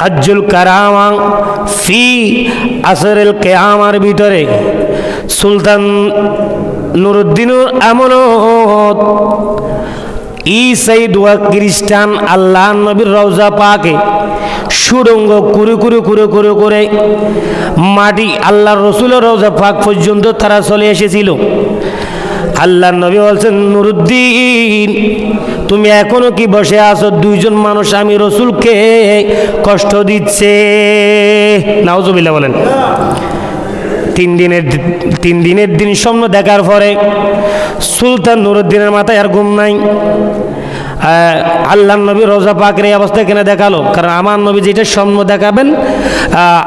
তাজুল কারামা ফি আসরেল কিয়ামার ভিতরে সুলতান নুরুদ্দিনুর আমানত ঈসাই দোয়া খ্রিস্টান আল্লাহ নবীর রওজা পাকে সুড়ঙ্গ করে মাটি আল্লাহর রসুলের রওজা পাক পর্যন্ত তারা চলে এসেছিল। আল্লাহ নবী বলছেন, নুরুদ্দিন তুমি এখনো কি বসে আছো? দুইজন মানুষ আমি রসুলকে কষ্ট দিচ্ছে। নাউজুবিল্লাহ বলেন। তিন দিনের দিন স্বপ্ন দেখার পরে সুলতান নুরুদ্দিনের মাথায় আর ঘুম নাই। আল্লাহ নবী রোজা পাকের এই অবস্থা কেন দেখালো? কারণ আমার নবী যেটা স্বপ্ন দেখাবেন,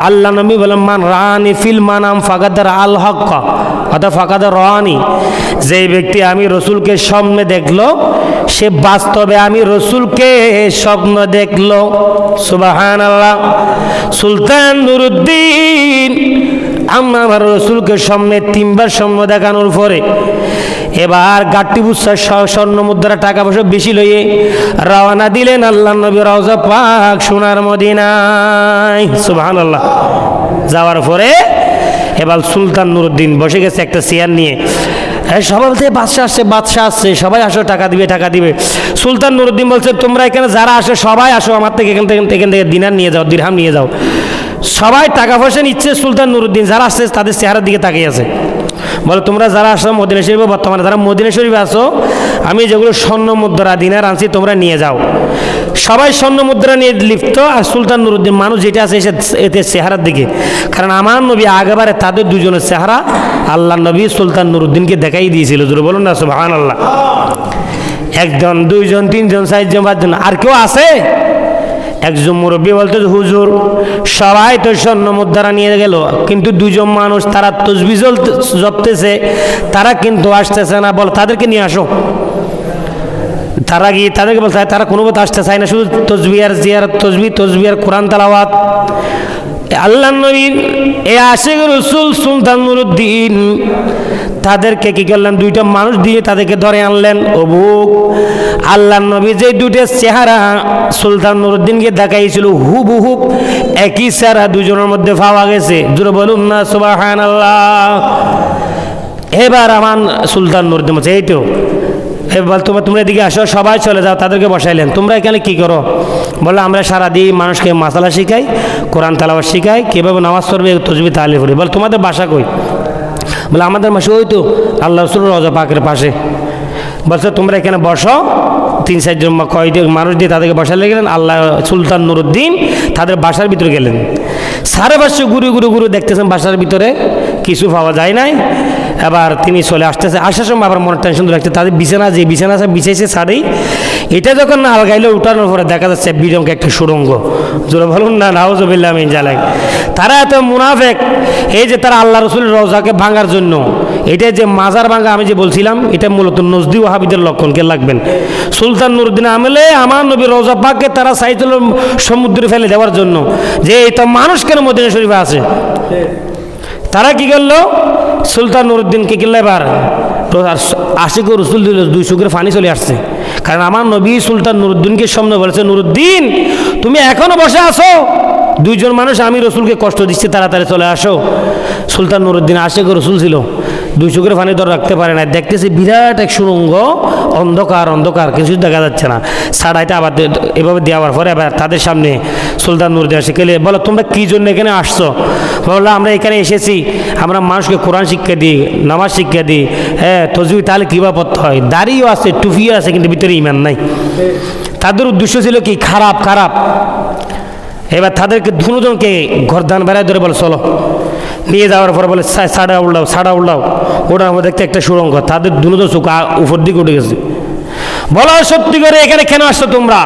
আল্লাহ নবী বলেন, মান রানি ফিল মানাম ফাকাদার আল হক অর্থাৎ ফাকাদার রানি, যেই ব্যক্তি আমি রসুলকে স্বপ্নে দেখলো সে বাস্তবে আমি রসুলকে স্বপ্ন দেখলো। সুবহানাল্লাহ। সুলতান নুরুদ্দিন আমার রসুলকে স্বপ্নে 3 বার স্বপ্ন দেখানোর পরে এবার গাট্টি বুসা স্বর্ণ মুদ্রা টাকা পয়সা বেশি লইয়ে রওনা দিলেন আল্লাহ নবী রওজা পাক সোনার মদিনায়। সুবহানাল্লাহ। যাওয়ার পরে এবার সুলতান নুরুদ্দিন বসে গেছে একটা চেয়ার নিয়ে। সবাই বলছে বাদশাহ আসছে, সবাই আসো, টাকা দিবে। সুলতান নুরুদ্দিন বলছে, তোমরা এখানে যারা আসো সবাই আসো, আমার থেকে এখান থেকে দিরহাম নিয়ে যাও। সবাই টাকা পয়সা নিচ্ছে। সুলতান নুরুদ্দিন যারা আসছে তাদের চেহারার দিকে তাকিয়ে আছে। বলে, তোমরা যারা আসো মদিনা শরীফে, বর্তমানে যারা মদিনা শরীফে আসো, আমি যেগুলো স্বর্ণ মুদ্রা দিনার আনছি তোমরা নিয়ে যাও। সবাই স্বর্ণ মুদ্রা নিয়ে লিপ্ত। আর সুলতান নুরুদ্দিন মানুষ যেটা আছে এতে চেহারার দিকে, কারণ আমার নবী আগেবারে তাদের দুজনের চেহারা আল্লাহ নবী সুলতান নুরুদ্দিনকে দেখাই দিয়েছিল। জোরে বলুন না সুবহানাল্লাহ। 1 জন 2 জন 3 জন 4 জন 5 জন, আর কেউ আছে? একজন মুরব্বী বলতে, হুজুর সবাই তো স্বর্ণ মুদ্রা নিয়ে গেল, কিন্তু 2 জন মানুষ তারা তসবিহ জপতেছে, তারা কিন্তু আসতেছে না। বল তাদেরকে নিয়ে আসো। তারা গিয়ে তাদেরকে বলতে তারা কোনো মতো আসতে চায় না, শুধু তসবিহ আর জিয়ারত, তসবিহ আর কোরআন তেলাওয়াত। আল্লাহ নবীর এই আশিক রাসূল সুলতান নুরুদ্দিন তাদেরকে কি করলেন? 2টা মানুষ দিয়ে তাদেরকে ধরে আনলেন। অবুক আল্লাহ নবী যে 2টা চেহারা সুলতান নুরুদ্দিনকে দেখাইছিল হুবহু একই চেহারা 2 জনের মধ্যে পাওয়া গেছে। জোরে বলুন না সুবহানাল্লাহ। এবার আমার সুলতান নুরুদ্দিন বলছে, এই তো এবার তোমরা এদিকে আসো, সবাই চলে যাও। তাদেরকে বসাইলেন, তোমরা এখানে কি করো? বললো, আমরা সারাদিন মানুষকে মাসালা শিখাই, কোরআন তেলাওয়াত শিখাই, কীভাবে নামাজ পড়বে, তসবিহ তাহলিল করি। বল তোমাদের বাসা কই? বলে, আমাদের বাসা ওই তো আল্লাহ রাসূলের রওজা পাকের পাশে। বলছে, তোমরা এখানে বসো। 3-4 জন কয়টি মানুষ দিয়ে তাদেরকে বসালে গেলেন। আল্লাহ সুলতান নুরুদ্দিন তাদের বাসার ভিতরে গেলেন। 5:30 ঘুরে দেখতেছেন বাসার ভিতরে কিছু পাওয়া যায় নাই। এবার তিনি চলে আসতেছে। আসার সময় আবার মনে টেনশন লাগছে, তাদের বিছানা আছে বিছাইছে ছাড়েই, এটা যখন না আলগাইলে উঠানোর পরে দেখা যাচ্ছে বিরঙ্গ একটা সুড়ঙ্গ। জোরে বলুন না নাউযুবিল্লাহ মিন জালিক। তারা এত মুনাফিক, এই যে তারা আল্লাহ রাসূলের রওজাকে ভাঙার জন্য, এটা যে মাজার ভাঙা আমি যে বলছিলাম, এটা মূলত নজদি ওয়াহাবিদের লক্ষণ। কে লাগবেন? সুলতান নুরুদ্দিন আমলে আমার নবীর রওজা পাককে তারা চাইছিল সমুদ্রে ফেলে দেওয়ার জন্য, যে এটা মানুষ কেন মদিনা শরীফে আছে। তারা কি করলো? সুলতান নুরুদ্দিনকে কিনলে এবার আশিক রসুল দিল, 2 চোখের পানি চলে আসছে। কারণ আমার নবী সুলতান নুরুদ্দিনকে সামনে বলেছে, নুরুদ্দিন তুমি এখনো বসে আছো, 2 জন মানুষ আমি রসুলকে কষ্ট দিচ্ছি, তাড়াতাড়ি চলে আসো। সুলতান নুরুদ্দিন আশিক রসুল ছিল, 2 চোখের পানি ধরে রাখতে পারে না। দেখতেছি বিরাট এক সুড়ঙ্গ, অন্ধকার, কিছু দেখা যাচ্ছে না। সাড়াইটা আবার এভাবে দেওয়ার পরে এবার তাদের সামনে সুলতান নুরুদ্দিন আসে গেলে, বলো তোমরা কী জন্য এখানে আসছো? বললো, আমরা এখানে এসেছি, আমরা মানুষকে কোরআন শিক্ষা দিই, নামাজ শিক্ষা দিই। হ্যাঁ, তসবিহ তাহলে কীভাবে পড়তে হয়। দাড়িও আছে, টুপিও আছে, কিন্তু ভিতরে ঈমান নাই। তাদের উদ্দেশ্য ছিল কি? খারাপ। এবার তাদেরকে 2 জনকে ঘরদান বেড়ায় ধরে বলে, চলো। নিয়ে যাওয়ার পরে বলে, ছাড়া উল্লাও। ওটার মধ্যে দেখতে একটা সুড়ঙ্গ। তাদের 2 জন চোখ উপর দিকে উঠে গেছে। বলো, সত্যি করে এখানে কেন আসছো তোমরা?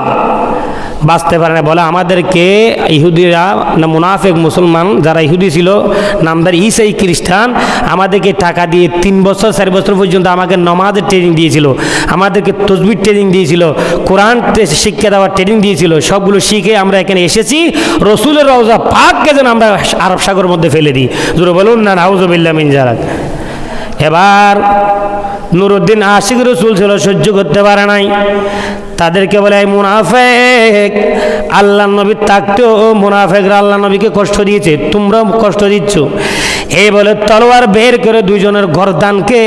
বাঁচতে পারে না। বলে, আমাদেরকে ইহুদিরা না মুনাফিক মুসলমান যারা ইহুদি ছিল, নামদার ঈসাই খ্রিস্টান, আমাদেরকে টাকা দিয়ে 3 বছর 4 বছর পর্যন্ত আমাকে নামাজের ট্রেনিং দিয়েছিল, আমাদেরকে তসবিহ ট্রেনিং দিয়েছিল, কোরআন শিক্ষা দেওয়ার ট্রেনিং দিয়েছিল। সবগুলো শিখে আমরা এখানে এসেছি রসুলের রওজা পাককে যেন আমরা আরব সাগরের মধ্যে ফেলে দিই। জোরে বলুন না নাউযুবিল্লাহ মিন জালিক। এবার নুরুদ্দিন আশিক রসুল ছিল, সহ্য করতে পারে নাই। তাদেরকে বলে এই মুনাফেক, আল্লাহ নবী থাকতেও মুনাফেকরা আল্লাহ নবীকে কষ্ট দিয়েছে, তোমরাও কষ্ট দিচ্ছ। এই বলে তলোয়ার বের করে দুইজনের গর্দানকে